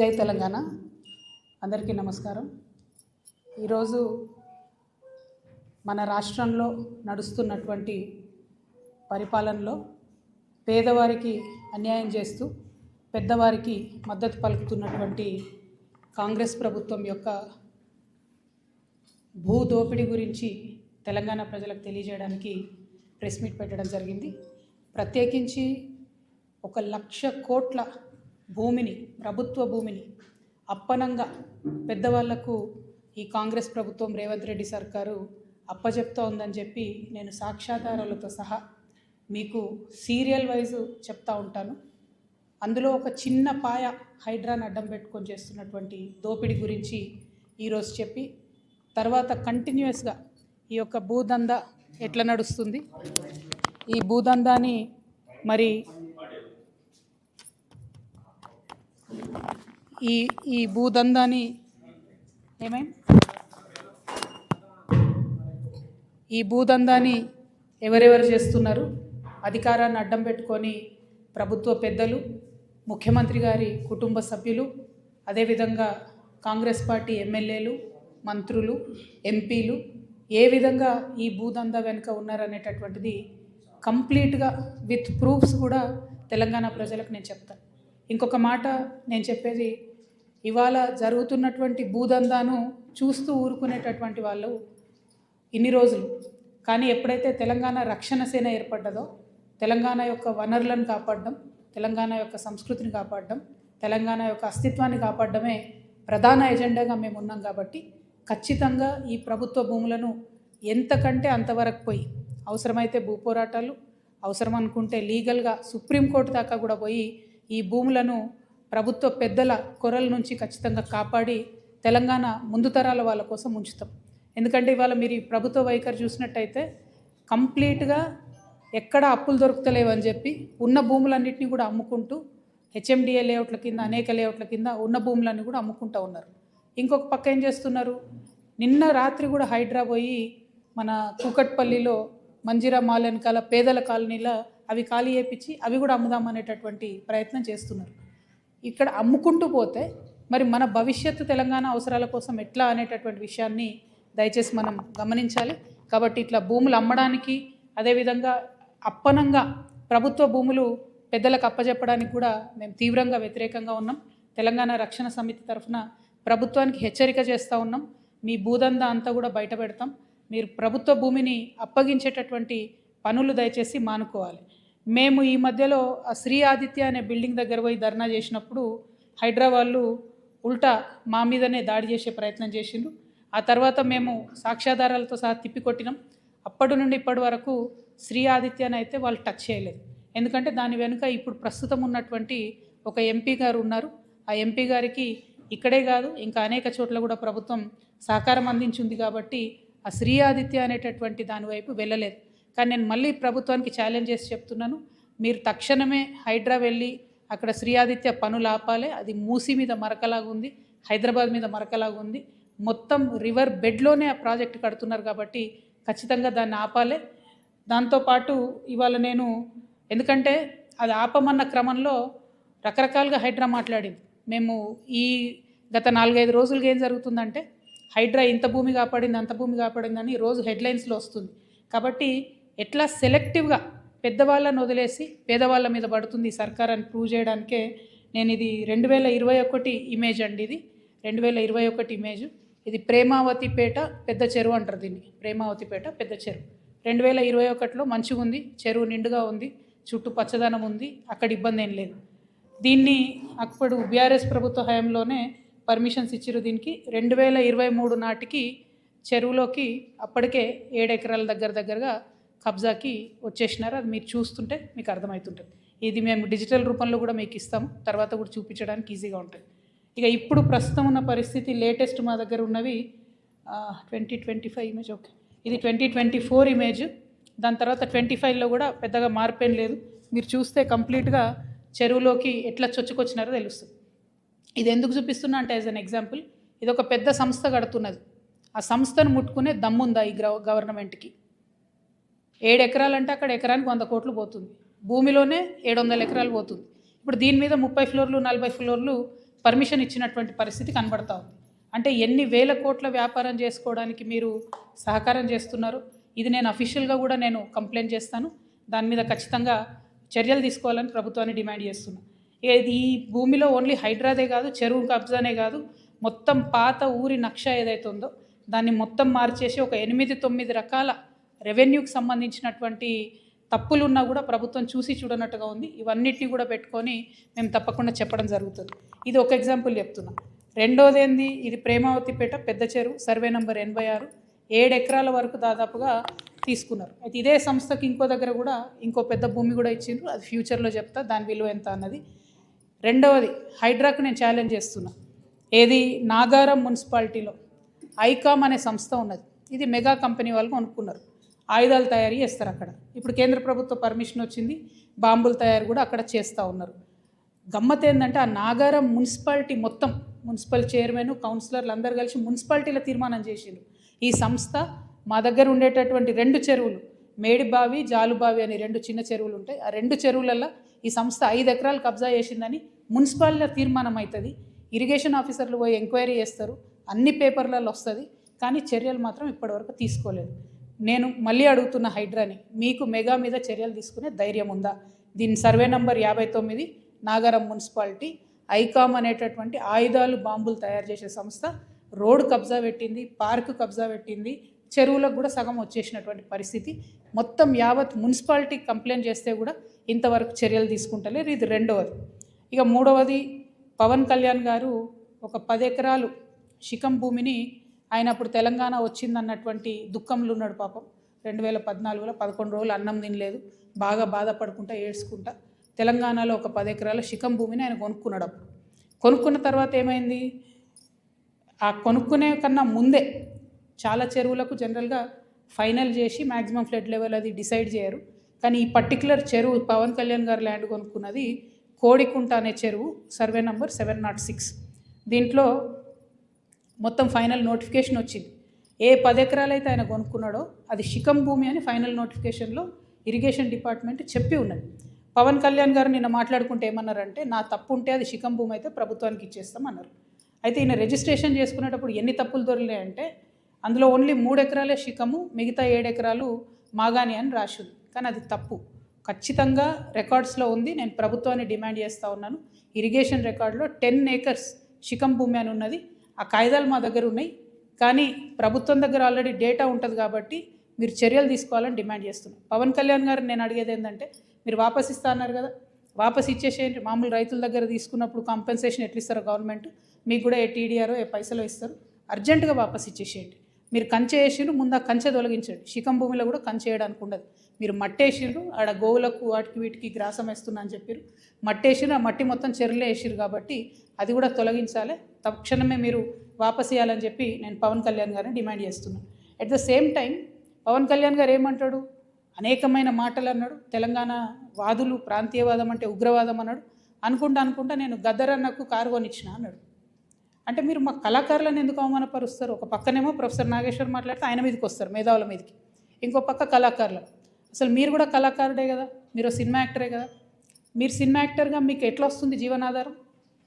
జై తెలంగాణ. అందరికీ నమస్కారం. ఈరోజు మన రాష్ట్రంలో నడుస్తున్నటువంటి పరిపాలనలో పేదవారికి అన్యాయం చేస్తూ పెద్దవారికి మద్దతు పలుకుతున్నటువంటి కాంగ్రెస్ ప్రభుత్వం యొక్క భూ దోపిడీ గురించి తెలంగాణ ప్రజలకు తెలియజేయడానికి ప్రెస్ మీట్ పెట్టడం జరిగింది. ప్రత్యేకించి 1,00,000 కోట్ల భూమిని, ప్రభుత్వ భూమిని అప్పనంగా పెద్దవాళ్లకు ఈ కాంగ్రెస్ ప్రభుత్వం రేవంత్ రెడ్డి సర్కారు అప్పచెప్తా ఉందని చెప్పి నేను సాక్ష్యాధారాలతో సహా మీకు సీరియల్ వైజ్ చెప్తా ఉంటాను. అందులో ఒక చిన్న పాయ హైడ్రాన్ అడ్డం పెట్టుకొని చేస్తున్నటువంటి దోపిడీ గురించి ఈరోజు చెప్పి తర్వాత కంటిన్యూస్గా ఈ యొక్క భూదందా ఎట్లా నడుస్తుంది, ఈ భూదందాని మరి ఈ భూదందాని ఈ భూదందాని ఎవరెవరు చేస్తున్నారు, అధికారాన్ని అడ్డం పెట్టుకొని ప్రభుత్వ పెద్దలు, ముఖ్యమంత్రి గారి కుటుంబ సభ్యులు, అదేవిధంగా కాంగ్రెస్ పార్టీ ఎమ్మెల్యేలు, మంత్రులు, ఎంపీలు ఏ విధంగా ఈ భూదందా వెనుక ఉన్నారనేటటువంటిది కంప్లీట్గా విత్ ప్రూఫ్స్ కూడా తెలంగాణ ప్రజలకు నేను చెప్తాను. ఇంకొక మాట నేను చెప్పేది, ఇవాళ జరుగుతున్నటువంటి భూదందాను చూస్తూ ఊరుకునేటటువంటి వాళ్ళు ఇన్ని రోజులు, కానీ ఎప్పుడైతే తెలంగాణ రక్షణ సేన ఏర్పడ్డదో, తెలంగాణ యొక్క వనరులను కాపాడడం, తెలంగాణ యొక్క సంస్కృతిని కాపాడడం, తెలంగాణ యొక్క అస్తిత్వాన్ని కాపాడడమే ప్రధాన ఎజెండాగా మేము ఉన్నాం. కాబట్టి ఖచ్చితంగా ఈ ప్రభుత్వ భూములను ఎంతకంటే అంతవరకు పోయి, అవసరమైతే భూ పోరాటాలు, అవసరం అనుకుంటే లీగల్గా సుప్రీంకోర్టు దాకా కూడా పోయి ఈ భూములను ప్రభుత్వ పెద్దల కొరల నుంచి ఖచ్చితంగా కాపాడి తెలంగాణ ముందు తరాల వాళ్ళ కోసం ఉంచుతాం. ఎందుకంటే ఇవాళ మీరు ఈ ప్రభుత్వ వైఖరి చూసినట్టయితే కంప్లీట్గా ఎక్కడ అప్పులు దొరుకుతలేవని చెప్పి ఉన్న భూములన్నింటినీ కూడా అమ్ముకుంటూ హెచ్ఎండిఏ లేఅవుట్ల కింద, అనేక లేఅవుట్ల కింద ఉన్న భూములన్నీ కూడా అమ్ముకుంటూ ఉన్నారు. ఇంకొక పక్క ఏం చేస్తున్నారు, నిన్న రాత్రి కూడా హైడ్రా పోయి మన కూకట్పల్లిలో మంజీరా మాల్ వెనకాల పేదల కాలనీలో అవి ఖాళీ చేయించి అవి కూడా అమ్ముదామనేటటువంటి ప్రయత్నం చేస్తున్నారు. ఇక్కడ అమ్ముకుంటూ పోతే మరి మన భవిష్యత్తు తెలంగాణ అవసరాల కోసం ఎట్లా అనేటటువంటి విషయాన్ని దయచేసి మనం గమనించాలి. కాబట్టి ఇట్లా భూములు అమ్మడానికి, అదేవిధంగా అప్పనంగా ప్రభుత్వ భూములు పెద్దలకు అప్పచెప్పడానికి కూడా మేము తీవ్రంగా వ్యతిరేకంగా ఉన్నాం. తెలంగాణ రక్షణ సమితి తరఫున ప్రభుత్వానికి హెచ్చరిక చేస్తూ ఉన్నాం. మీ భూదందా అంతా కూడా బయట పెడతాం. మీరు ప్రభుత్వ భూమిని అప్పగించేటటువంటి పనులు దయచేసి మానుకోవాలి. మేము ఈ మధ్యలో ఆ శ్రీ ఆదిత్య అనే బిల్డింగ్ దగ్గర పోయి ధర్నా చేసినప్పుడు హైదరాబాద్లు ఉల్టా మా మీదనే దాడి చేసే ప్రయత్నం చేసిండ్రు. ఆ తర్వాత మేము సాక్ష్యాధారాలతో సహా తిప్పికొట్టినాం. అప్పటి నుండి ఇప్పటి వరకు శ్రీ ఆదిత్యని అయితే వాళ్ళు టచ్ చేయలేదు. ఎందుకంటే దాని వెనుక ఇప్పుడు ప్రస్తుతం ఉన్నటువంటి ఒక ఎంపీ గారు ఉన్నారు. ఆ ఎంపీ గారికి ఇక్కడే కాదు ఇంకా అనేక చోట్ల కూడా ప్రభుత్వం సహకారం అందించింది. కాబట్టి ఆ శ్రీ ఆదిత్య అనేటటువంటి దానివైపు వెళ్ళలేదు. కానీ నేను మళ్ళీ ప్రభుత్వానికి ఛాలెంజ్ చేసి చెప్తున్నాను, మీరు తక్షణమే హైడ్రా వెళ్ళి అక్కడ శ్రీ ఆదిత్య పనులు ఆపాలి. అది మూసి మీద మరకలాగా ఉంది, హైదరాబాద్ మీద మరకలాగా ఉంది, మొత్తం రివర్ బెడ్లోనే ఆ ప్రాజెక్ట్ కడుతున్నారు. కాబట్టి ఖచ్చితంగా దాన్ని ఆపాలి. దాంతోపాటు ఇవాళ నేను, ఎందుకంటే అది ఆపమన్న క్రమంలో రకరకాలుగా హైడ్రా మాట్లాడింది. మేము ఈ గత 4-5 రోజులుగా ఏం జరుగుతుందంటే హైడ్రా ఇంత భూమి కాపాడింది, అంత భూమి కాపాడిందని రోజు హెడ్లైన్స్లో వస్తుంది. కాబట్టి ఎట్లా సెలెక్టివ్గా పెద్దవాళ్ళని వదిలేసి పేదవాళ్ళ మీద పడుతుంది ఈ సర్కార్ అని ప్రూవ్ చేయడానికే నేను ఇది 2021 ఇమేజ్ అండి. ఇది 2021 ఇమేజ్. ఇది ప్రేమావతిపేట పెద్ద చెరువు అంటారు దీన్ని, ప్రేమావతిపేట పెద్ద చెరువు. 2021లో మంచిగా ఉంది, చెరువు నిండుగా ఉంది, చుట్టూ పచ్చదనం ఉంది, అక్కడ ఇబ్బంది ఏం లేదు. దీన్ని అప్పుడు బీఆర్ఎస్ ప్రభుత్వ హయాంలోనే పర్మిషన్స్ ఇచ్చిరు. దీనికి 2023 నాటికి చెరువులోకి అప్పటికే 7 ఎకరాల దగ్గరగా కబ్జాకి వచ్చేసినారు. అది మీరు చూస్తుంటే మీకు అర్థమవుతుంటుంది. ఇది మేము డిజిటల్ రూపంలో కూడా మీకు ఇస్తాము, తర్వాత కూడా చూపించడానికి ఈజీగా ఉంటుంది. ఇక ఇప్పుడు ప్రస్తుతం ఉన్న పరిస్థితి లేటెస్ట్ మా దగ్గర ఉన్నవి 2025 ఇమేజ్. ఓకే, ఇది 2024 ఇమేజ్. దాని తర్వాత 25లో కూడా పెద్దగా మార్పేం లేదు. మీరు చూస్తే కంప్లీట్గా చెరువులోకి ఎట్లా చొచ్చుకొచ్చినారో తెలుస్తుంది. ఇది ఎందుకు చూపిస్తున్నా అంటే యాజ్ అన్ ఎగ్జాంపుల్, ఇది ఒక పెద్ద సంస్థ కడుతున్నది. ఆ సంస్థను ముట్టుకునే దమ్ముందా ఈ గవర్నమెంట్కి? 7 ఎకరాలంటే అక్కడ ఎకరానికి 100 కోట్లు పోతుంది. భూమిలోనే 700 ఎకరాలు పోతుంది. ఇప్పుడు దీని మీద 30 ఫ్లోర్లు 40 ఫ్లోర్లు పర్మిషన్ ఇచ్చినటువంటి పరిస్థితి కనబడతా ఉంది. అంటే ఎన్ని వేల కోట్ల వ్యాపారం చేసుకోవడానికి మీరు సహకారం చేస్తున్నారు. ఇది నేను అఫీషియల్గా కూడా నేను కంప్లైంట్ చేస్తాను. దాని మీద ఖచ్చితంగా చర్యలు తీసుకోవాలని ప్రభుత్వాన్ని డిమాండ్ చేస్తున్నాను. ఈ భూమిలో ఓన్లీ హైడ్రాదే కాదు, చెరువు కబ్జానే కాదు, మొత్తం పాత ఊరి నక్ష ఏదైతే ఉందో దాన్ని మొత్తం మార్చేసి ఒక 8-9 రకాల రెవెన్యూకి సంబంధించినటువంటి తప్పులున్నా కూడా ప్రభుత్వం చూసి చూడనట్టుగా ఉంది. ఇవన్నిటిని కూడా పెట్టుకొని మేము తప్పకుండా చెప్పడం జరుగుతుంది. ఇది ఒక ఎగ్జాంపుల్ చెప్తున్నా. రెండోది ఏంది, ఇది ప్రేమావతిపేట పెద్ద చెరువు, సర్వే నంబర్ 86, 7 ఎకరాల వరకు దాదాపుగా తీసుకున్నారు. అయితే ఇదే సంస్థకి ఇంకో దగ్గర కూడా ఇంకో పెద్ద భూమి కూడా ఇచ్చిండ్రు. అది ఫ్యూచర్లో చెప్తా దాని విలువ ఎంత అన్నది. రెండవది హైడ్రాకు నేను ఛాలెంజ్ చేస్తున్నా. ఏది, నాగారం మున్సిపాలిటీలో ఐకామ్ అనే సంస్థ ఉన్నది. ఇది మెగా కంపెనీ వాళ్ళు కొనుక్కున్నారు. ఆయుధాలు తయారీ చేస్తారు అక్కడ. ఇప్పుడు కేంద్ర ప్రభుత్వ పర్మిషన్ వచ్చింది, బాంబుల తయారు కూడా అక్కడ చేస్తూ ఉన్నారు. గమ్మత్ ఏంటంటే ఆ నాగారం మున్సిపాలిటీ మొత్తం మున్సిపల్ చైర్మన్, కౌన్సిలర్లు అందరూ కలిసి మున్సిపాలిటీలో తీర్మానం చేసిండ్రు. ఈ సంస్థ మా దగ్గర ఉండేటటువంటి 2 చెరువులు, మేడిబావి, జాలుబావి అని 2 చిన్న చెరువులు ఉంటాయి. ఆ 2 చెరువులలో ఈ సంస్థ 5 ఎకరాలు కబ్జా చేసిందని మున్సిపాలిటీలో తీర్మానం అవుతుంది. ఇరిగేషన్ ఆఫీసర్లు పోయి ఎంక్వైరీ చేస్తారు, అన్ని పేపర్లలో వస్తుంది. కానీ చర్యలు మాత్రం ఇప్పటివరకు తీసుకోలేదు. నేను మళ్ళీ అడుగుతున్న హైడ్రాని, మీకు మెగా మీద చర్యలు తీసుకునే ధైర్యం ఉందా? దీని సర్వే నంబర్ 59, నాగారం మున్సిపాలిటీ, ఐకామ్ అనేటటువంటి ఆయుధాలు బాంబులు తయారు చేసే సంస్థ రోడ్డు కబ్జా పెట్టింది, పార్కు కబ్జా పెట్టింది, చెరువులకు కూడా సగం వచ్చేసినటువంటి పరిస్థితి. మొత్తం యావత్ మున్సిపాలిటీ కంప్లైంట్ చేస్తే కూడా ఇంతవరకు చర్యలు తీసుకుంటలేరు. ఇది రెండవది. ఇక మూడవది, పవన్ కళ్యాణ్ గారు ఒక 10 ఎకరాలు శిఖం భూమిని ఆయన అప్పుడు తెలంగాణ వచ్చిందన్నటువంటి దుఃఖంలో ఉన్నాడు పాపం. 2014లో 11 రోజులు అన్నం తినలేదు, బాగా బాధపడుకుంటా ఏడ్చుకుంటా తెలంగాణలో ఒక 10 ఎకరాల శిఖం భూమిని ఆయన కొనుక్కున్నాడు. అప్పుడు కొనుక్కున్న తర్వాత ఏమైంది, ఆ కొనుక్కునే కన్నా ముందే చాలా చెరువులకు జనరల్గా ఫైనల్ చేసి మ్యాక్సిమం ఫ్లడ్ లెవెల్ అది డిసైడ్ చేయరు. కానీ ఈ పర్టికులర్ చెరువు పవన్ కళ్యాణ్ గారు ల్యాండ్ కొనుక్కున్నది కోడికుంట అనే చెరువు, సర్వే నంబర్ 706. దీంట్లో మొత్తం ఫైనల్ నోటిఫికేషన్ వచ్చింది. ఏ 10 ఎకరాలు అయితే ఆయన కొనుక్కున్నాడో అది శిఖం భూమి అని ఫైనల్ నోటిఫికేషన్లో ఇరిగేషన్ డిపార్ట్మెంట్ చెప్పి ఉన్నది. పవన్ కళ్యాణ్ గారు నిన్న మాట్లాడుకుంటే ఏమన్నారంటే, నా తప్పు ఉంటే అది శిఖం భూమి అయితే ప్రభుత్వానికి ఇచ్చేస్తాం అన్నారు. అయితే ఈయన రిజిస్ట్రేషన్ చేసుకునేటప్పుడు ఎన్ని తప్పులు దొరికినాయంటే, అందులో ఓన్లీ 3 ఎకరాలే శిఖము, మిగతా 7 ఎకరాలు మాగాని అని రాసింది. కానీ అది తప్పు, ఖచ్చితంగా రికార్డ్స్లో ఉంది. నేను ప్రభుత్వాన్ని డిమాండ్ చేస్తూ ఉన్నాను. ఇరిగేషన్ రికార్డులో 10 ఏకర్స్ శిఖం భూమి అని ఉన్నది. ఆ కాగితాలు మా దగ్గర ఉన్నాయి. కానీ ప్రభుత్వం దగ్గర ఆల్రెడీ డేటా ఉంటుంది కాబట్టి మీరు చర్యలు తీసుకోవాలని డిమాండ్ చేస్తున్నాను. పవన్ కళ్యాణ్ గారు నేను అడిగేది ఏంటంటే, మీరు వాపస్ ఇస్తా అన్నారు కదా, వాపస్ ఇచ్చేసేయండి. మామూలు రైతుల దగ్గర తీసుకున్నప్పుడు కాంపెన్సేషన్ ఎట్లా ఇస్తారో గవర్నమెంట్, మీకు కూడా ఏ టీడీఆరో ఏ పైసలు ఇస్తారు, అర్జెంటుగా వాపస్ ఇచ్చేసేయండి. మీరు కంచె వేసిండ్రు, ముందు ఆ కంచె తొలగించండి. శిఖం భూమిలో కూడా కంచె వేయడానికి ఉండదు. మీరు మట్టేసిండ్రు, ఆడ గోవులకు వాటికి వీటికి గ్రాసం వేస్తున్నా అని చెప్పారు. మట్టేసిండ్రు, ఆ మట్టి మొత్తం చెరువులే వేసిరు కాబట్టి అది కూడా తొలగించాలి. తక్షణమే మీరు వాపస్ ఇవ్వాలని చెప్పి నేను పవన్ కళ్యాణ్ గారిని డిమాండ్ చేస్తున్నాను. At the same time Pawan Kalyan గారు ఏమంటాడు, అనేకమైన మాటలు అన్నాడు. తెలంగాణ వాదులు ప్రాంతీయవాదం అంటే ఉగ్రవాదం అన్నాడు. అనుకుంటా నేను గద్దరన్నకు కారు కొనిచ్చిన అన్నాడు. అంటే మీరు మా కళాకారులను ఎందుకు అవమానపరుస్తారు? ఒక పక్కనేమో ప్రొఫెసర్ నాగేశ్వర్ మాట్లాడితే ఆయన మీదకి వస్తారు, మేధావుల మీదకి. ఇంకో పక్క కళాకారులు. అసలు మీరు కూడా కళాకారుడే కదా, మీరు సినిమా యాక్టరే కదా. మీరు సినిమా యాక్టర్గా మీకు ఎట్లా వస్తుంది జీవనాధారం?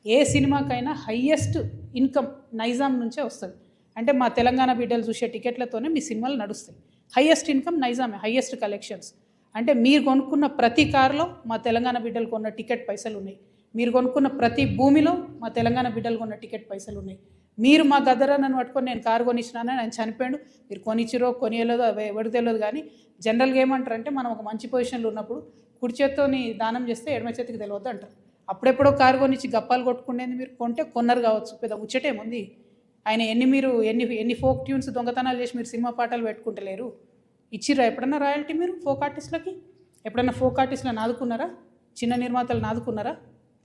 ఏ సినిమాకైనా హయ్యెస్ట్ ఇన్కమ్ నైజాం నుంచే వస్తుంది. అంటే మా తెలంగాణ బిడ్డలు చూసే టికెట్లతోనే మీ సినిమాలు నడుస్తాయి. హయ్యెస్ట్ ఇన్కమ్ నైజామే, హయ్యెస్ట్ కలెక్షన్స్. అంటే మీరు కొనుక్కున్న ప్రతి కారులో మా తెలంగాణ బిడ్డలు కొన్న టికెట్ పైసలు ఉన్నాయి. మీరు కొనుక్కున్న ప్రతి భూమిలో మా తెలంగాణ బిడ్డలు కొన్న టికెట్ పైసలు ఉన్నాయి. మీరు మా గద్దరన్నను పట్టుకొని నేను కారు కొనిచ్చినానని ఆయన చనిపోయాడు. మీరు కొనిచ్చిరో కొనియలేదో ఎవరు తెలియదు. కానీ జనరల్గా ఏమంటారంటే, మనం ఒక మంచి పొజిషన్లో ఉన్నప్పుడు కుడి చేత్తోని దానం చేస్తే ఎడమ చేతికి తెలియదు అంటారు. అప్పుడెప్పుడో కారు కొనిచ్చి గప్పాలు కొట్టుకునేది మీరు కొంటే కొన్నారు కావచ్చు, పెద్ద ముచ్చటేముంది. ఆయన ఎన్ని ఫోక్ ట్యూన్స్ దొంగతనాలు చేసి మీరు సినిమా పాటలు పెట్టుకుంటలేరు. ఇచ్చిర్రా ఎప్పుడన్నా రాయల్టీ మీరు ఫోక్ ఆర్టిస్టులకి? ఎప్పుడన్నా ఫోక్ ఆర్టిస్టులను ఆదుకున్నారా? చిన్న నిర్మాతలను ఆదుకున్నారా?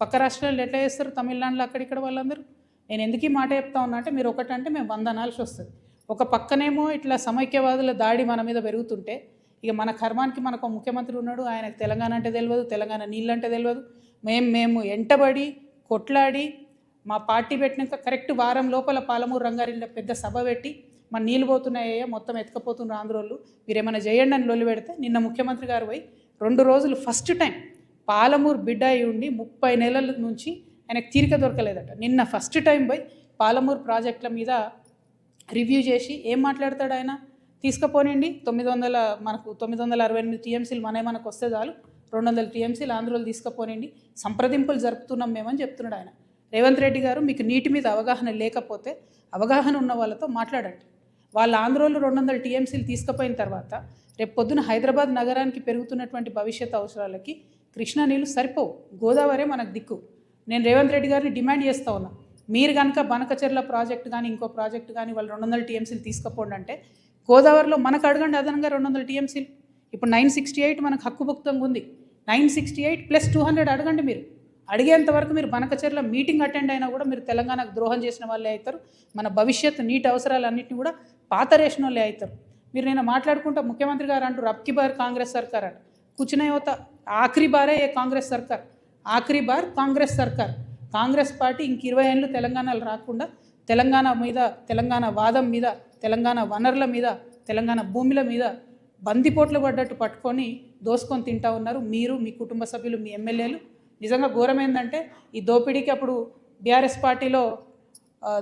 పక్క రాష్ట్రాల్లో ఎట్లా చేస్తారు, తమిళనాడులో అక్కడిక్కడ వాళ్ళందరూ. నేను ఎందుకు ఈ మాట చెప్తా ఉన్నా అంటే, మీరు ఒకటంటే మేము 100 అనాల్సి వస్తుంది. ఒక పక్కనేమో ఇట్లా సమైక్యవాదుల దాడి మన మీద పెరుగుతుంటే, ఇక మన కర్మానికి మనకు ముఖ్యమంత్రి ఉన్నాడు, ఆయనకు తెలంగాణ అంటే తెలియదు, తెలంగాణ నీళ్ళంటే తెలియదు. మేము ఎంటబడి కొట్లాడి మా పార్టీ పెట్టినాక కరెక్ట్ వారం లోపల పాలమూరు రంగారెడ్డిలో పెద్ద సభ పెట్టి, మన నీళ్ళు పోతున్నాయో మొత్తం ఎత్తుకపోతున్నారు ఆంధ్రోళ్ళు, మీరు ఏమైనా చేయండి అని లొల్లి పెడితే, నిన్న ముఖ్యమంత్రి గారు పోయి 2 రోజులు ఫస్ట్ టైం పాలమూరు బిడ్డ అయి ఉండి 30 నెలల నుంచి ఆయనకు తీరిక దొరకలేదట. నిన్న ఫస్ట్ టైం పోయి పాలమూరు ప్రాజెక్టుల మీద రివ్యూ చేసి ఏం మాట్లాడతాడు ఆయన, తీసుకుపోనండి 968 టీఎంసీలు మనకు వస్తే చాలు, 200 టీఎంసీలు ఆంధ్రోలు తీసుకుపోనండి, సంప్రదింపులు జరుపుతున్నాం మేమని చెప్తున్నాడు ఆయన. రేవంత్ రెడ్డి గారు, మీకు నీటి మీద అవగాహన లేకపోతే అవగాహన ఉన్న వాళ్ళతో మాట్లాడండి. వాళ్ళ ఆంధ్రోలు 200 టీఎంసీలు తీసుకుపోయిన తర్వాత రేపు పొద్దున హైదరాబాద్ నగరానికి పెరుగుతున్నటువంటి భవిష్యత్ అవసరాలకి కృష్ణా నీళ్ళు సరిపోవు, గోదావరి మనకు దిక్కు. నేను రేవంత్ రెడ్డి గారిని డిమాండ్ చేస్తూ ఉన్నా, మీరు కనుక బనకచెర్ల ప్రాజెక్టు కానీ ఇంకో ప్రాజెక్టు కానీ వాళ్ళు 200 టీఎంసీలు తీసుకుపోండి అంటే గోదావరిలో మనకు అడగండి అదనంగా 200 టీఎంసీలు. ఇప్పుడు 968 మనకు హక్కుభుక్తంగా ఉంది, 968 + 200 అడగండి. మీరు అడిగేంత వరకు మీరు బనకచెర్ల మీటింగ్ అటెండ్ అయినా కూడా మీరు తెలంగాణకు ద్రోహం చేసిన వాళ్ళే అవుతారు, మన భవిష్యత్తు నీటి అవసరాలన్నింటినీ కూడా పాత రేషన్ వాళ్ళే అవుతారు. మీరు నేను మాట్లాడుకుంటా ముఖ్యమంత్రి గారు అంటారు అబ్కి బార్ కాంగ్రెస్ సర్కార్ అని, కూర్చునే యువత ఆఖరి బారే ఏ కాంగ్రెస్ సర్కార్, ఆఖరి బార్ కాంగ్రెస్ సర్కార్. కాంగ్రెస్ పార్టీ ఇంక 20 ఏళ్ళు తెలంగాణలో రాకుండా తెలంగాణ మీద, తెలంగాణ వాదం మీద, తెలంగాణ వనరుల మీద, తెలంగాణ భూముల మీద బందిపోట్లు పడ్డట్టు పట్టుకొని దోసుకొని తింటా ఉన్నారు మీరు, మీ కుటుంబ సభ్యులు, మీ ఎమ్మెల్యేలు. నిజంగా ఘోరమైందంటే ఈ దోపిడీకి అప్పుడు బీఆర్ఎస్ పార్టీలో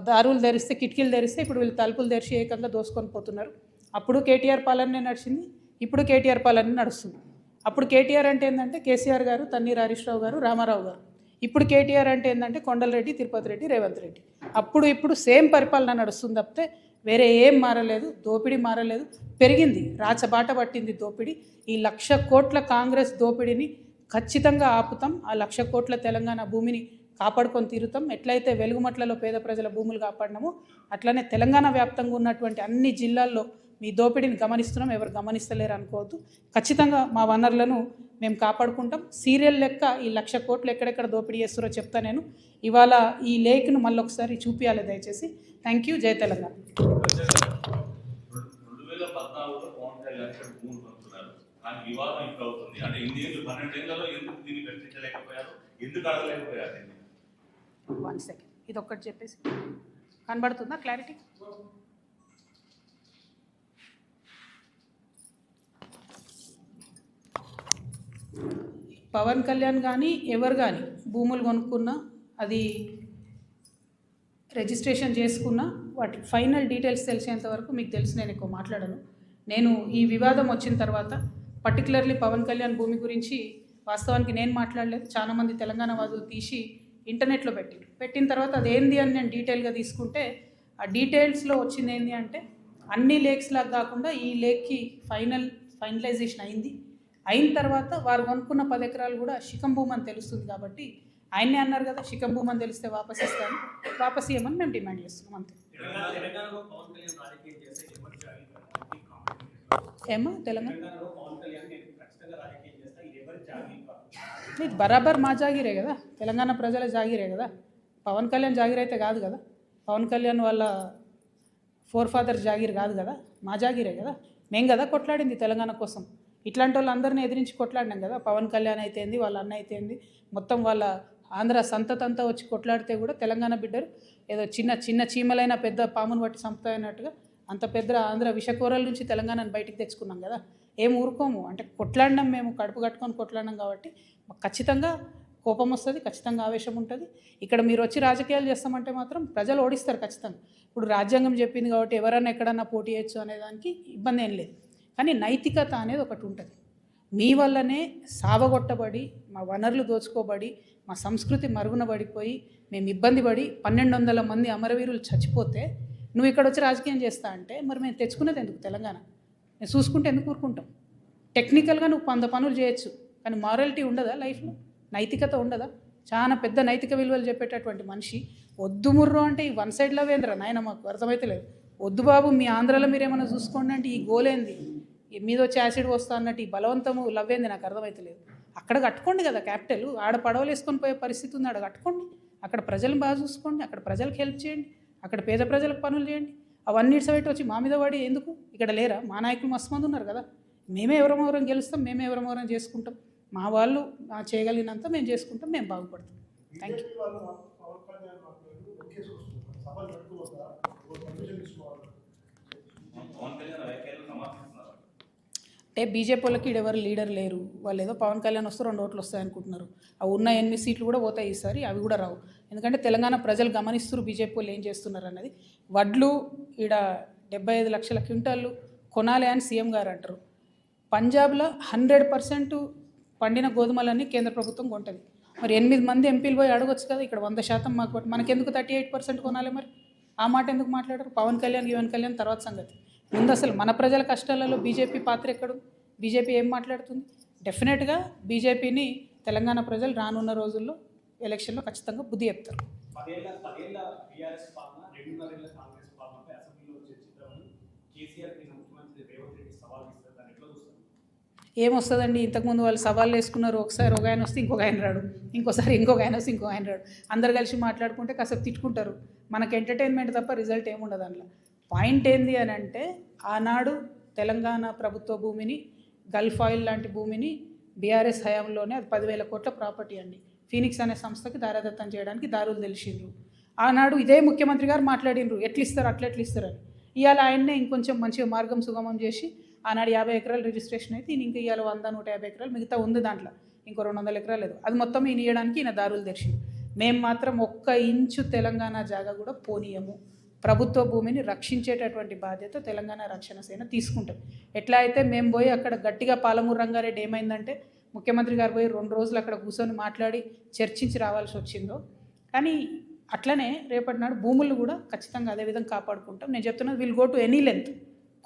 దారులు తెరిస్తే, కిటికీలు తెరిస్తే ఇప్పుడు వీళ్ళు తలుపులు తెరిచి ఏకంగా దోసుకొని పోతున్నారు. అప్పుడు కేటీఆర్ పాలనే నడిచింది, ఇప్పుడు కేటీఆర్ పాలనే నడుస్తుంది. అప్పుడు కేటీఆర్ అంటే ఏంటంటే కేసీఆర్ గారు, తన్నీర్ హరీష్ రావు గారు, రామారావు గారు. ఇప్పుడు కేటీఆర్ అంటే ఏంటంటే కొండలరెడ్డి, తిరుపతి రెడ్డి, రేవంత్ రెడ్డి. అప్పుడు ఇప్పుడు సేమ్ పరిపాలన నడుస్తుంది తప్పితే వేరే ఏం మారలేదు. దోపిడీ మారలేదు, పెరిగింది, రాచబాట పట్టింది దోపిడీ. ఈ 1,00,000 కోట్ల కాంగ్రెస్ దోపిడీని ఖచ్చితంగా ఆపుతాం. ఆ 1,00,000 కోట్ల తెలంగాణ భూమిని కాపాడుకొని తీరుతాం. ఎట్లయితే వెలుగుమట్లలో పేద ప్రజల భూములు కాపాడినామో అట్లనే తెలంగాణ వ్యాప్తంగా ఉన్నటువంటి అన్ని జిల్లాల్లో మీ దోపిడీని గమనిస్తున్నాం, ఎవరు గమనిస్తలేరు అనుకోవద్దు. ఖచ్చితంగా మా వనరులను మేము కాపాడుకుంటాం. సీరియల్ లెక్క ఈ 1,00,000 కోట్లు ఎక్కడెక్కడ దోపిడీ చేస్తారో చెప్తా నేను. ఇవాళ ఈ లేక్ను మళ్ళీ ఒకసారి చూపించాలి దయచేసి. Thank you. జై తెలంగాణ. 2014లో పవన్ కళ్యాణ్ భూములు పంపుతున్నారు, కానీ వివాదం ఇప్పుడు అవుతుంది. అంటే 12 ఏళ్లలో ఎందుకు దీన్ని ప్రశ్నించలేకపోయారు, ఎందుకు అడగలేకపోయారు? 1 సెకండ్, ఇది ఒక్కటి చెప్పేసి కనబడుతుందా క్లారిటీ? పవన్ కళ్యాణ్ కానీ ఎవరు కానీ భూములు కొనుక్కున్నా, అది రిజిస్ట్రేషన్ చేసుకున్నా, వాటి ఫైనల్ డీటెయిల్స్ తెలిసేంత వరకు మీకు తెలిసి నేను ఎక్కువ మాట్లాడను. నేను ఈ వివాదం వచ్చిన తర్వాత పర్టికులర్లీ పవన్ కళ్యాణ్ భూమి గురించి వాస్తవానికి నేను మాట్లాడలేదు. చాలామంది తెలంగాణ వాదులు తీసి ఇంటర్నెట్లో పెట్టిన తర్వాత అదేంది అని నేను డీటెయిల్గా తీసుకుంటే ఆ డీటెయిల్స్లో వచ్చింది ఏంటి అంటే అన్ని లేక్స్ లాగా కాకుండా ఈ లేక్కి ఫైనలైజేషన్ అయిన తర్వాత వారు కొనుక్కున్న 10 ఎకరాలు కూడా శిఖం భూమి అని తెలుస్తుంది. కాబట్టి ఆయన్నే అన్నారు కదా, శిఖం భూమి అని తెలిస్తే వాపస్ ఇస్తాను, వాపస్ ఇవ్వమని మేము డిమాండ్ చేస్తున్నాం అంతే. ఏమో తెలంగాణ బరాబర్ మా జాగిరే కదా, తెలంగాణ ప్రజల జాగిరే కదా. పవన్ కళ్యాణ్ జాగిర్ అయితే కాదు కదా, పవన్ కళ్యాణ్ వాళ్ళ ఫాదర్ జాగిర్ కాదు కదా, మా జాగిరే కదా. మేము కదా కొట్లాడింది తెలంగాణ కోసం. ఇట్లాంటి వాళ్ళందరినీ ఎదిరించి కొట్లాడినాం కదా. పవన్ కళ్యాణ్ అయితే ఏంది, వాళ్ళ అన్న అయితే ఏంది, మొత్తం వాళ్ళ ఆంధ్ర సంతతంతా వచ్చి కొట్లాడితే కూడా తెలంగాణ బిడ్డరు ఏదో చిన్న చీమలైన పెద్ద పామును బట్టి చంపుతాయన్నట్టుగా అంత పెద్ద ఆంధ్ర విషకూరల నుంచి తెలంగాణను బయటికి తెచ్చుకున్నాం కదా. ఏం ఊరుకోము అంటే కొట్లాడినాం, మేము కడుపు కట్టుకొని కొట్లాడినాం కాబట్టి ఖచ్చితంగా కోపం వస్తుంది, ఖచ్చితంగా ఆవేశం ఉంటుంది. ఇక్కడ మీరు వచ్చి రాజకీయాలు చేస్తామంటే మాత్రం ప్రజలు ఓడిస్తారు ఖచ్చితంగా. ఇప్పుడు రాజ్యాంగం చెప్పింది కాబట్టి ఎవరన్నా ఎక్కడన్నా పోటీ చేయొచ్చు అనేదానికి ఇబ్బంది ఏం లేదు. కానీ నైతికత అనేది ఒకటి ఉంటుంది. మీ వల్లనే సావగొట్టబడి, మా వనరులు దోచుకోబడి, మా సంస్కృతి మరుగున పడిపోయి, మేము ఇబ్బంది పడి 1,200 మంది అమరవీరులు చచ్చిపోతే నువ్వు ఇక్కడ వచ్చి రాజకీయం చేస్తా అంటే మరి మేము తెచ్చుకునేది ఎందుకు తెలంగాణ? మేము చూసుకుంటే ఎందుకు ఊరుకుంటాం? టెక్నికల్గా నువ్వు 100 పనులు చేయొచ్చు, కానీ మారాలిటీ ఉండదా లైఫ్లో? నైతికత ఉండదా? చాలా పెద్ద నైతిక విలువలు చెప్పేటటువంటి మనిషి వద్దు ముర్రో అంటే ఈ వన్ సైడ్ లవ్ ఏంద్రా నాయన, మాకు అర్థమైతే లేదు. వద్దు బాబు, మీ ఆంధ్రాలో మీరేమైనా చూసుకోండి అంటే ఈ గోలేంది, మీద వచ్చి యాసిడ్ వస్తా అన్నట్టు ఈ బలవంతము లవ్ ఏంది, నాకు అర్థమైతే లేదు. అక్కడ కట్టుకోండి కదా క్యాపిటల్, ఆడ పడవలు వేసుకొని పోయే పరిస్థితి ఉంది, ఆడ కట్టుకోండి. అక్కడ ప్రజలను బాగా చూసుకోండి, అక్కడ ప్రజలకు హెల్ప్ చేయండి, అక్కడ పేద ప్రజలకు పనులు చేయండి. అవన్నీ ఇట్సబెట్టి వచ్చి మా మీద పడి ఎందుకు? ఇక్కడ లేరా మా నాయకులు? మస్తు మంది ఉన్నారు కదా. మేమే ఎవరెవరం గెలుస్తాం, మేమే ఎవరెవరం చేసుకుంటాం. మా వాళ్ళు చేయగలిగినంత మేము చేసుకుంటాం, మేము బాగుపడతాం. Thank you. అంటే బీజేపీ వాళ్ళకి ఈడెవరు లీడర్ లేరు, వాళ్ళు ఏదో పవన్ కళ్యాణ్ వస్తే 2 ఓట్లు వస్తాయి అనుకుంటున్నారు. ఆ ఉన్న 8 సీట్లు కూడా పోతాయి ఈసారి, అవి కూడా రావు. ఎందుకంటే తెలంగాణ ప్రజలు గమనిస్తున్నారు బీజేపీ వాళ్ళు ఏం చేస్తున్నారు అన్నది. వడ్లు ఈడ 75 లక్షల క్వింటాళ్ళు కొనాలి అని సీఎం గారు అంటారు. పంజాబ్లో 100% పండిన గోధుమలన్నీ కేంద్ర ప్రభుత్వం కొంటుంది. మరి 8 మంది ఎంపీలు పోయి అడగొచ్చు కదా, ఇక్కడ 100% మాకు, మనకెందుకు 38% కొనాలి? మరి ఆ మాట ఎందుకు మాట్లాడరు? పవన్ కళ్యాణ్ తర్వాత సంగతి. ముందు అసలు మన ప్రజల కష్టాలలో బీజేపీ పాత్ర ఎక్కడు? బీజేపీ ఏం మాట్లాడుతుంది? డెఫినెట్గా బీజేపీని తెలంగాణ ప్రజలు రానున్న రోజుల్లో ఎలక్షన్లో ఖచ్చితంగా బుద్ధి చెప్తారు. 10 ఏళ్ల టీఆర్ఎస్ పాలన, 2.5 ఏళ్ల కాంగ్రెస్ పాలనపై అసెంబ్లీలో చర్చిద్దామని కేసీఆర్ ముఖ్యమంత్రి రేవంత్ రెడ్డి సవాల్ ఇస్తారు. దాన్ని ఎట్లా చూస్తారు? ఏమొస్తుందండి? ఇంతకుముందు వాళ్ళు సవాళ్ళు వేసుకున్నారు. ఒకసారి ఒక ఆయన వస్తే ఇంకొక ఆయన రాడు, ఇంకోసారి ఇంకొక ఆయన వస్తే ఇంకొక ఆయన రాడు. అందరు కలిసి మాట్లాడుకుంటే కాసేపు తిట్టుకుంటారు. మనకు ఎంటర్టైన్మెంట్ తప్ప రిజల్ట్ ఏముండదు అందులో. పాయింట్ ఏంది అని అంటే, ఆనాడు తెలంగాణ ప్రభుత్వ భూమిని, గల్ఫ్ ఆయిల్ లాంటి భూమిని బీఆర్ఎస్ హయాంలోనే, అది 10,000 కోట్ల ప్రాపర్టీ అండి, ఫీనిక్స్ అనే సంస్థకి దారాదత్తం చేయడానికి దారులు తెలిసిండ్రు. ఆనాడు ఇదే ముఖ్యమంత్రి గారు మాట్లాడినరు, ఎట్లా ఇస్తారు అట్లా ఎట్లా ఇస్తారని. ఇవాళ ఆయన్నే ఇంకొంచెం మంచిగా మార్గం సుగమం చేసి, ఆనాడు 50 ఎకరాలు రిజిస్ట్రేషన్ అయితే ఈయన ఇంకా ఇవాళ 100-150 ఎకరాలు మిగతా ఉంది, దాంట్లో ఇంకో 200 ఎకరాలు లేదు, అది మొత్తం ఈయన ఇవ్వడానికి ఈయన దారులు తెరిచిండు. మేము మాత్రం 1 ఇంచు తెలంగాణ జాగా కూడా పోనీయము. ప్రభుత్వ భూమిని రక్షించేటటువంటి బాధ్యత తెలంగాణ రక్షణ సేన తీసుకుంటుంది. ఎట్లా అయితే మేము పోయి అక్కడ గట్టిగా పాలమూరు రంగారెడ్డి ఏమైందంటే, ముఖ్యమంత్రి గారు పోయి 2 రోజులు అక్కడ కూర్చొని మాట్లాడి చర్చించి రావాల్సి వచ్చిందో, కానీ అట్లనే రేపటి నాడు భూములు కూడా ఖచ్చితంగా అదేవిధంగా కాపాడుకుంటాం. నేను చెప్తున్నది, will go to any length,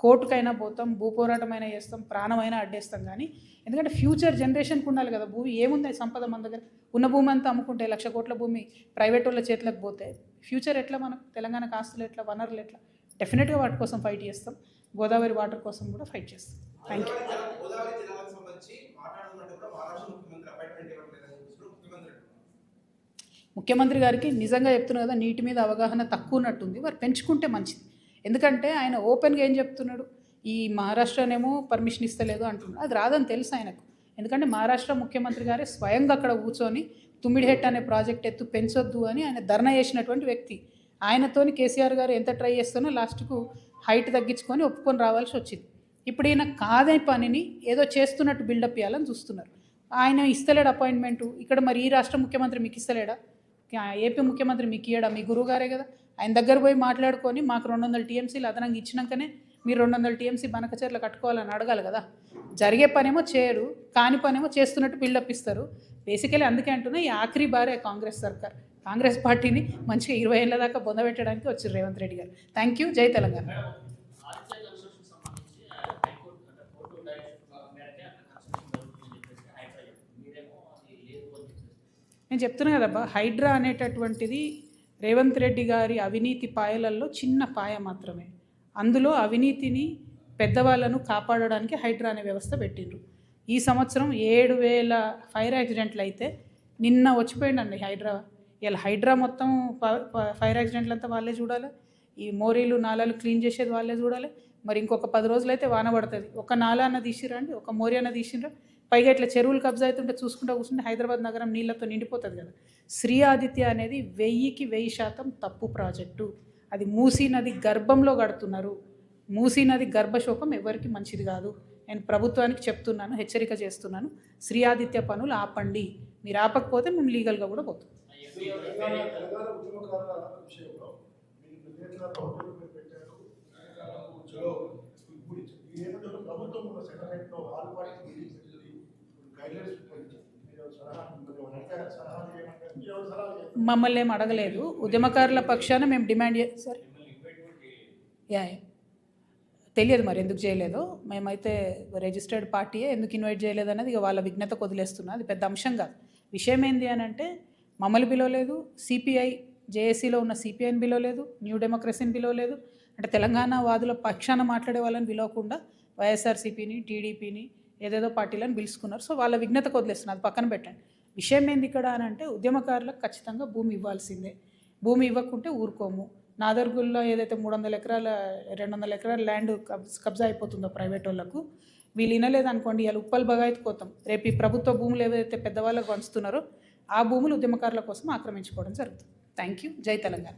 కోర్టుకైనా పోతాం, భూపోరాటమైనా చేస్తాం, ప్రాణమైనా అడ్డేస్తాం. కానీ ఎందుకంటే ఫ్యూచర్ జనరేషన్కి ఉండాలి కదా భూమి. ఏముంది సంపద మన దగ్గర? ఉన్న భూమి అంతా అమ్ముకుంటే 1,00,000 కోట్ల భూమి ప్రైవేట్ వాళ్ళ చేతులకు పోతే ఫ్యూచర్ ఎట్లా? మనకు తెలంగాణకు ఆస్తులు ఎట్లా, వనరులు ఎట్లా? డెఫినెట్గా వాటి కోసం ఫైట్ చేస్తాం. గోదావరి వాటర్ కోసం కూడా ఫైట్ చేస్తాం. Thank you. ముఖ్యమంత్రి గారికి నిజంగా చెప్తున్నారు కదా, నీటి మీద అవగాహన తక్కువ ఉన్నట్టుంది. వారు పెంచుకుంటే మంచిది. ఎందుకంటే ఆయన ఓపెన్గా ఏం చెప్తున్నాడు, ఈ మహారాష్ట్రనేమో పర్మిషన్ ఇస్తలేదు అంటున్నాడు. అది రాదని తెలుసు ఆయనకు. ఎందుకంటే మహారాష్ట్ర ముఖ్యమంత్రి గారే స్వయంగా అక్కడ కూర్చొని తుమ్మిడిహెట్ అనే ప్రాజెక్ట్ ఎత్తు పెంచొద్దు అని ఆయన ధర్నా చేసినటువంటి వ్యక్తి. ఆయనతోని కేసీఆర్ గారు ఎంత ట్రై చేస్తున్నా లాస్ట్కు హైట్ తగ్గించుకొని ఒప్పుకొని రావాల్సి వచ్చింది. ఇప్పుడు ఈయన కాదే పనిని ఏదో చేస్తున్నట్టు బిల్డప్ ఇవ్వాలని చూస్తున్నారు. ఆయన ఇస్తలేడు అపాయింట్మెంటు. ఇక్కడ మరి ఈ రాష్ట్ర ముఖ్యమంత్రి మీకు ఇస్తలేడా? ఏపీ ముఖ్యమంత్రి మీకు ఇయ్యడా? మీ గురువు గారే కదా. ఆయన దగ్గర పోయి మాట్లాడుకొని మాకు 200 టీఎంసీలు అదనంగా ఇచ్చినాకనే మీరు 200 టీఎంసీ బనకచర్లు కట్టుకోవాలని అడగాలి కదా. జరిగే పనేమో చేయరు, కాని పనేమో చేస్తున్నట్టు బిల్డప్ ఇస్తారు. బేసికలీ అందుకే అంటున్నా, ఈ ఆఖరి బారే కాంగ్రెస్ సర్కార్, కాంగ్రెస్ పార్టీని మంచిగా 20 ఏళ్ళ దాకా బొందబెట్టడానికి వచ్చారు రేవంత్ రెడ్డి గారు. Thank you. జై తెలంగాణ. నేను చెప్తున్నా కదబ్బా, హైడ్రా అనేటటువంటిది రేవంత్ రెడ్డి గారి అవినీతి పాయలల్లో చిన్న పాయ మాత్రమే. అందులో అవినీతిని, పెద్దవాళ్ళను కాపాడడానికి హైడ్రా అనే వ్యవస్థ పెట్టిండ్రు. ఈ సంవత్సరం 7,000 ఫైర్ యాక్సిడెంట్లు అయితే నిన్న వచ్చిపోయిందండి హైడ్రా. ఇలా హైడ్రా మొత్తం ఫైర్ యాక్సిడెంట్లు అంతా వాళ్ళే చూడాలి, ఈ మోరీలు నాలాలు క్లీన్ చేసేది వాళ్ళే చూడాలి. మరి ఇంకొక 10 రోజులైతే వాన పడుతుంది. ఒక నాలా అన్న తీసిరా అండి, ఒక మోరీ అన్న తీసిరా? పైగా ఇట్లా చెరువులు కబ్జా అవుతుంటే చూసుకుంటూ కూర్చుంటే హైదరాబాద్ నగరం నీళ్ళతో నిండిపోతుంది కదా. శ్రీ ఆదిత్య అనేది 1000కి 1000% తప్పు ప్రాజెక్టు. అది మూసీ నది గర్భంలో కడుతున్నారు. మూసీ నది గర్భశోకం ఎవరికి మంచిది కాదు. నేను ప్రభుత్వానికి చెప్తున్నాను, హెచ్చరిక చేస్తున్నాను, శ్రీ ఆదిత్య పనులు ఆపండి. మీరు ఆపకపోతే మేము లీగల్గా కూడా పోతాం. మమ్మల్ని ఏం అడగలేదు. ఉద్యమకారుల పక్షాన మేము డిమాండ్ సార్ తెలియదు మరి ఎందుకు చేయలేదో. మేమైతే రిజిస్టర్డ్ పార్టీయే, ఎందుకు ఇన్వైట్ చేయలేదు అనేది ఇక వాళ్ళ విజ్ఞతకు వదిలేస్తున్నా. అది పెద్ద అంశం కాదు. విషయం ఏంది అని అంటే, మమ్మల్ని పిలవలేదు, సిపిఐ జేఏసీలో ఉన్న సిపిఐని పిలవలేదు, న్యూ డెమోక్రసీని పిలవలేదు. అంటే తెలంగాణ వాదుల పక్షాన మాట్లాడే వాళ్ళని పిలవకుండా వైఎస్ఆర్సీపీని, టీడీపీని, ఏదేదో పార్టీలను పిలుచుకున్నారు. సో వాళ్ళ విజ్ఞతకు వదిలేస్తున్నారు, అది పక్కన పెట్టండి. విషయం ఏంది ఇక్కడ అని అంటే, ఉద్యమకారులకు ఖచ్చితంగా భూమి ఇవ్వాల్సిందే. భూమి ఇవ్వకుంటే ఊరుకోము. నాదర్గుల్లో ఏదైతే 300 ఎకరాల 200 ఎకరాల ల్యాండ్ కబ్జా అయిపోతుందో ప్రైవేట్ వాళ్ళకు, వీళ్ళు వినలేదనుకోండి, ఇలా ఉప్పల్ బగాయత్తుకోతాం. రేపు ఈ ప్రభుత్వ భూములు ఏవైతే పెద్దవాళ్ళకు పంచుతున్నారో ఆ భూములు ఉద్యమకారుల కోసం ఆక్రమించుకోవడం జరుగుతుంది. Thank you. జై తెలంగాణ.